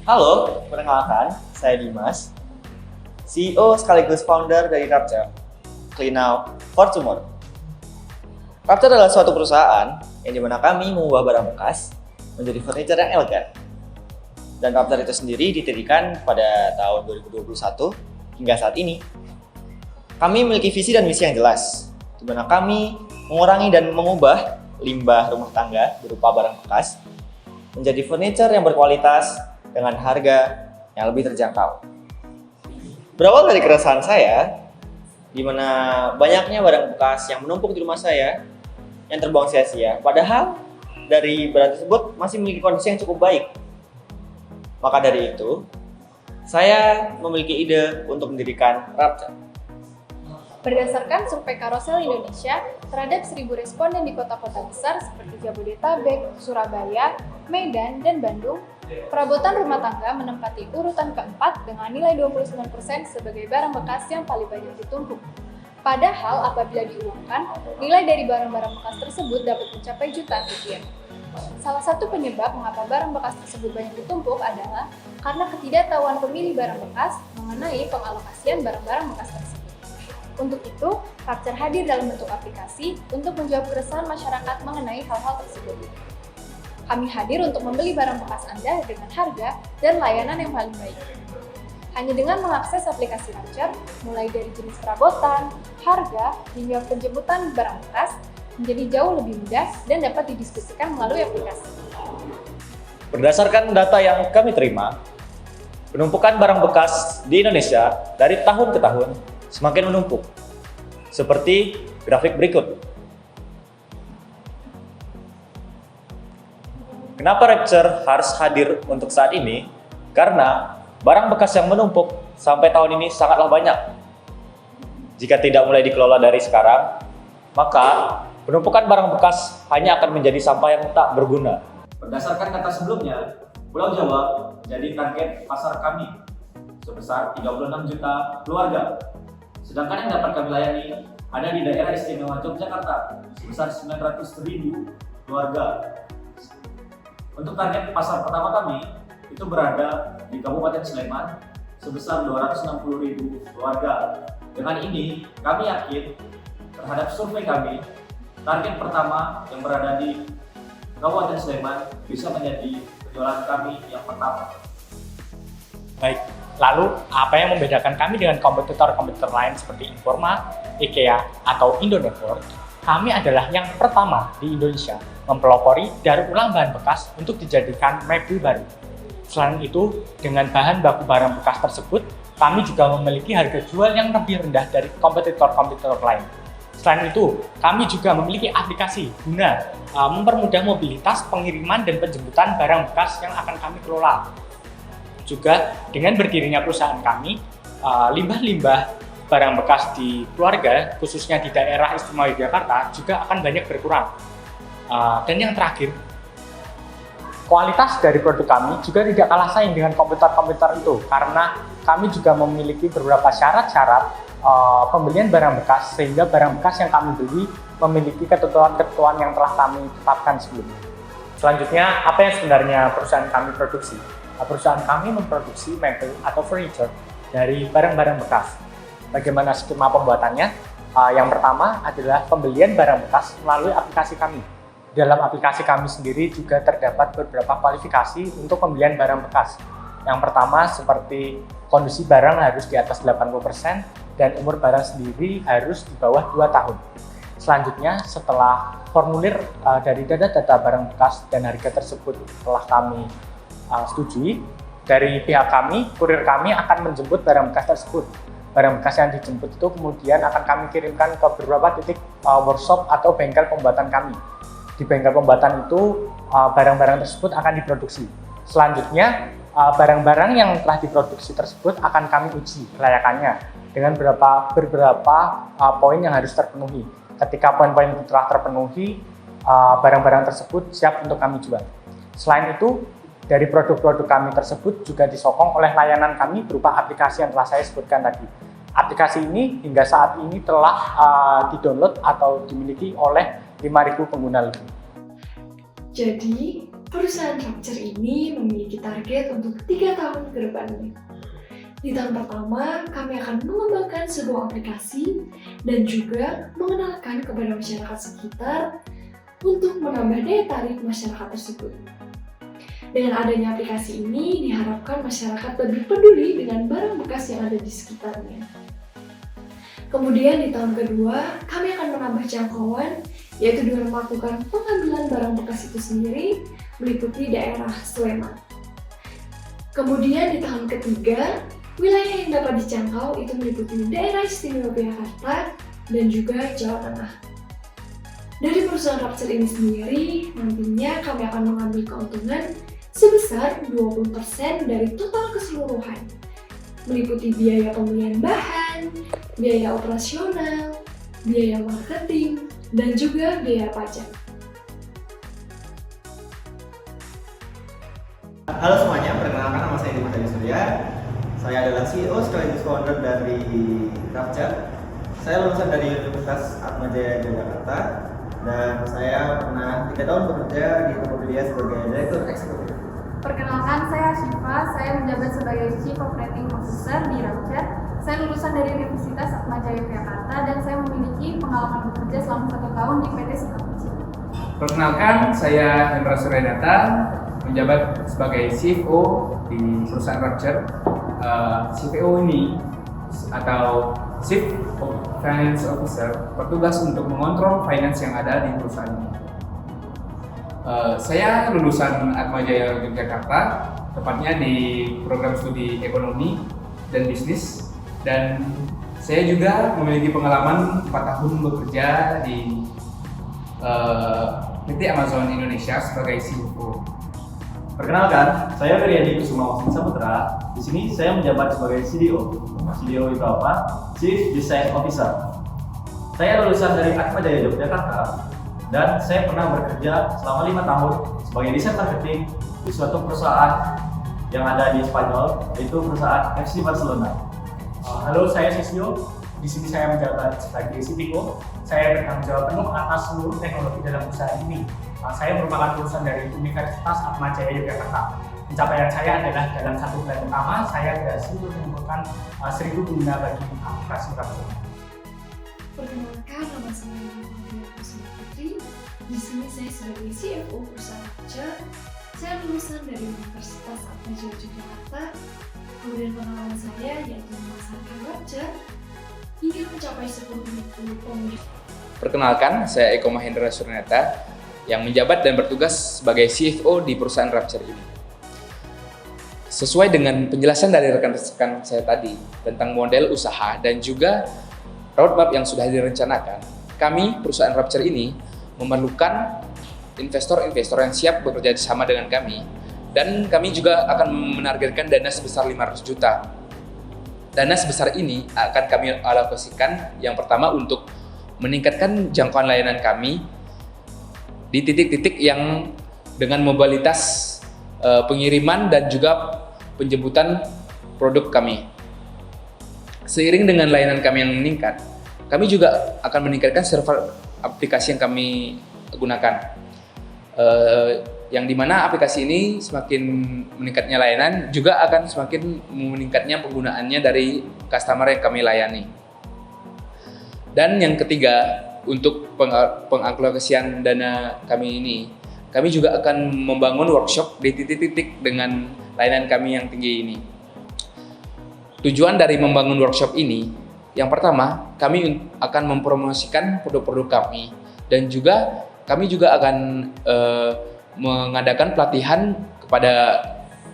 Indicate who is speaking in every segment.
Speaker 1: Halo, perkenalkan, saya Dimas, CEO sekaligus founder dari Rapture, Clean Now for Tomorrow. Rapture adalah suatu perusahaan yang dimana kami mengubah barang bekas menjadi furniture yang elegan. Dan Rapture itu sendiri didirikan pada tahun 2021 hingga saat ini. Kami memiliki visi dan misi yang jelas, di mana kami mengurangi dan mengubah limbah rumah tangga berupa barang bekas menjadi furniture yang berkualitas dengan harga yang lebih terjangkau. Berawal dari keresahan saya, di mana banyaknya barang bekas yang menumpuk di rumah saya yang terbuang sia-sia, padahal dari barang tersebut masih memiliki kondisi yang cukup baik. Maka dari itu, saya memiliki ide untuk mendirikan Rapture.
Speaker 2: Berdasarkan survei Carousel Indonesia terhadap 1.000 responden di kota-kota besar seperti Jabodetabek, Surabaya, Medan, dan Bandung, perabotan rumah tangga menempati urutan keempat dengan nilai 29% sebagai barang bekas yang paling banyak ditumpuk. Padahal apabila diuangkan, nilai dari barang-barang bekas tersebut dapat mencapai jutaan rupiah. Salah satu penyebab mengapa barang bekas tersebut banyak ditumpuk adalah karena ketidaktahuan pemilik barang bekas mengenai pengalokasian barang-barang bekas tersebut. Untuk itu, Rapture hadir dalam bentuk aplikasi untuk menjawab keresahan masyarakat mengenai hal-hal tersebut. Kami hadir untuk membeli barang bekas Anda dengan harga dan layanan yang paling baik. Hanya dengan mengakses aplikasi Rapture, mulai dari jenis perabotan, harga, hingga penjemputan barang bekas, menjadi jauh lebih mudah dan dapat didiskusikan melalui aplikasi.
Speaker 3: Berdasarkan data yang kami terima, penumpukan barang bekas di Indonesia dari tahun ke tahun semakin menumpuk, seperti grafik berikut. Kenapa Rapture harus hadir untuk saat ini? Karena barang bekas yang menumpuk sampai tahun ini sangatlah banyak. Jika tidak mulai dikelola dari sekarang, maka penumpukan barang bekas hanya akan menjadi sampah yang tak berguna.
Speaker 4: Berdasarkan data sebelumnya, Pulau Jawa menjadi target pasar kami sebesar 36 juta keluarga. Sedangkan yang dapat kami layani ada di daerah istimewa Yogyakarta sebesar 900.000 keluarga. Untuk target pasar pertama kami itu berada di Kabupaten Sleman sebesar 260.000 keluarga. Dengan ini kami yakin terhadap survei kami, target pertama yang berada di Kabupaten Sleman bisa menjadi penjualan kami yang pertama.
Speaker 5: Baik, lalu apa yang membedakan kami dengan kompetitor-kompetitor lain seperti Informa, IKEA, atau Indonesia? Kami adalah yang pertama di Indonesia mempelopori daur ulang bahan bekas untuk dijadikan mebel baru. Selain itu, dengan bahan baku barang bekas tersebut, kami juga memiliki harga jual yang lebih rendah dari kompetitor-kompetitor lain. Selain itu, kami juga memiliki aplikasi guna mempermudah mobilitas, pengiriman, dan penjemputan barang bekas yang akan kami kelola. Juga dengan berdirinya perusahaan kami, limbah-limbah barang bekas di keluarga, khususnya di daerah istimewa Yogyakarta, juga akan banyak berkurang. Dan yang terakhir, kualitas dari produk kami juga tidak kalah saing dengan kompetitor-kompetitor itu, karena kami juga memiliki beberapa syarat-syarat pembelian barang bekas, sehingga barang bekas yang kami beli memiliki ketentuan-ketentuan yang telah kami tetapkan sebelumnya. Selanjutnya, apa yang sebenarnya perusahaan kami produksi? Perusahaan kami memproduksi mebel atau furniture dari barang-barang bekas. Bagaimana skema pembuatannya? Yang pertama adalah pembelian barang bekas melalui aplikasi kami. Dalam aplikasi kami sendiri juga terdapat beberapa kualifikasi untuk pembelian barang bekas. Yang pertama seperti kondisi barang harus di atas 80% dan umur barang sendiri harus di bawah 2 tahun. Selanjutnya, setelah formulir dari data-data barang bekas dan harga tersebut telah kami setujui, dari pihak kami, kurir kami akan menjemput barang bekas tersebut. Barang bekas yang dijemput itu kemudian akan kami kirimkan ke beberapa titik workshop atau bengkel pembuatan kami. Di bengkel pembuatan itu, barang-barang tersebut akan diproduksi. Selanjutnya, barang-barang yang telah diproduksi tersebut akan kami uji kelayakannya dengan beberapa poin yang harus terpenuhi. Ketika poin-poin itu telah terpenuhi, barang-barang tersebut siap untuk kami jual. Selain itu, dari produk-produk kami tersebut juga disokong oleh layanan kami berupa aplikasi yang telah saya sebutkan tadi. Aplikasi ini hingga saat ini telah di-download atau dimiliki oleh 5.000 pengguna lebih.
Speaker 6: Jadi, perusahaan Rapture ini memiliki target untuk 3 tahun ke depannya. Di tahun pertama, kami akan mengembangkan sebuah aplikasi dan juga mengenalkan kepada masyarakat sekitar untuk menambah daya tarik masyarakat tersebut. Dengan adanya aplikasi ini, diharapkan masyarakat lebih peduli dengan barang bekas yang ada di sekitarnya. Kemudian di tahun kedua, kami akan menambah jangkauan, yaitu dengan melakukan pengambilan barang bekas itu sendiri meliputi daerah Sleman. Kemudian di tahun ketiga, wilayah yang dapat dijangkau itu meliputi daerah istimewa Yogyakarta dan juga Jawa Tengah. Dari perusahaan Rapture ini sendiri, nantinya kami akan mengambil keuntungan sebesar 20% dari total keseluruhan, meliputi biaya pembelian bahan, biaya operasional, biaya marketing, dan juga biaya pajak.
Speaker 1: Halo semuanya, perkenalkan nama saya Dimas Adi Surya. Saya adalah CEO sekaligus founder dari Rapture. Saya lulusan dari Universitas Atmajaya Yogyakarta dan saya pernah 3 tahun bekerja di Tokopedia sebagai Direktur Eksekutif.
Speaker 2: Perkenalkan, saya Syifa. Saya menjabat sebagai Chief Operating Officer di Rapture. Saya lulusan dari Universitas Atmajaya Yogyakarta dan saya memiliki pengalaman bekerja selama 1 tahun di PT Sukabumi.
Speaker 7: Perkenalkan, saya Hendra Suryadata, menjabat sebagai CFO di perusahaan Rapture. CFO ini atau Chief Finance Officer bertugas untuk mengontrol finance yang ada di perusahaan ini. Saya lulusan Atmajaya Yogyakarta, tepatnya di program studi ekonomi dan bisnis, dan saya juga memiliki pengalaman 4 tahun bekerja di PT Amazon Indonesia sebagai CFO.
Speaker 4: Perkenalkan, saya Feryadi Kusuma Wasin Saputra. Di sini saya menjabat sebagai CDO. CDO itu apa? Chief Design Officer. Saya lulusan dari Atmajaya Yogyakarta dan saya pernah bekerja selama 5 tahun sebagai desain marketing di suatu perusahaan yang ada di Spanyol, yaitu perusahaan FC Barcelona.
Speaker 5: Halo, saya Sisyo. Di sini saya menjabat sebagai CTO. Saya bertanggung jawab penuh atas seluruh teknologi dalam perusahaan ini. Saya merupakan lulusan dari Universitas Atmajaya Yogyakarta. Pencapaian saya adalah dalam 1 bulan pertama, saya berhasil mengumpulkan 1.000 pengguna bagi aplikasi Rapture.
Speaker 6: Perkenalkan, nama saya Muhammad Kusuma Putri. Di sini saya sebagai CFO perusahaan Rapture. Saya lulusan dari Universitas Atmajaya Yogyakarta. Kemudian pengalaman saya yaitu memasarkan Rapture hingga mencapai 10.000 pengunjung.
Speaker 7: Perkenalkan, saya Eko Mahendra Suryadata yang menjabat dan bertugas sebagai CFO di perusahaan Rapture ini. Sesuai dengan penjelasan dari rekan-rekan saya tadi tentang model usaha dan juga roadmap yang sudah direncanakan, kami perusahaan Rapture ini memerlukan investor-investor yang siap bekerja sama dengan kami, dan kami juga akan menargetkan dana sebesar 500 juta. Dana sebesar ini akan kami alokasikan yang pertama untuk meningkatkan jangkauan layanan kami di titik-titik yang dengan mobilitas pengiriman dan juga penjemputan produk kami. Seiring dengan layanan kami yang meningkat, kami juga akan meningkatkan server aplikasi yang kami gunakan. Yang dimana aplikasi ini semakin meningkatnya layanan, juga akan semakin meningkatnya penggunaannya dari customer yang kami layani. Dan yang ketiga, untuk pengalokasian dana kami ini, kami juga akan membangun workshop di titik-titik dengan layanan kami yang tinggi ini. Tujuan dari membangun workshop ini, yang pertama, kami akan mempromosikan produk-produk kami, dan juga kami juga akan mengadakan pelatihan kepada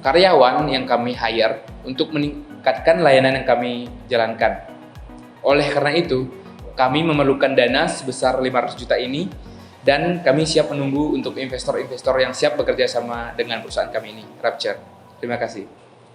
Speaker 7: karyawan yang kami hire untuk meningkatkan layanan yang kami jalankan. Oleh karena itu, kami memerlukan dana sebesar 500 juta ini, dan kami siap menunggu untuk investor-investor yang siap bekerja sama dengan perusahaan kami ini, Rapture. Terima kasih.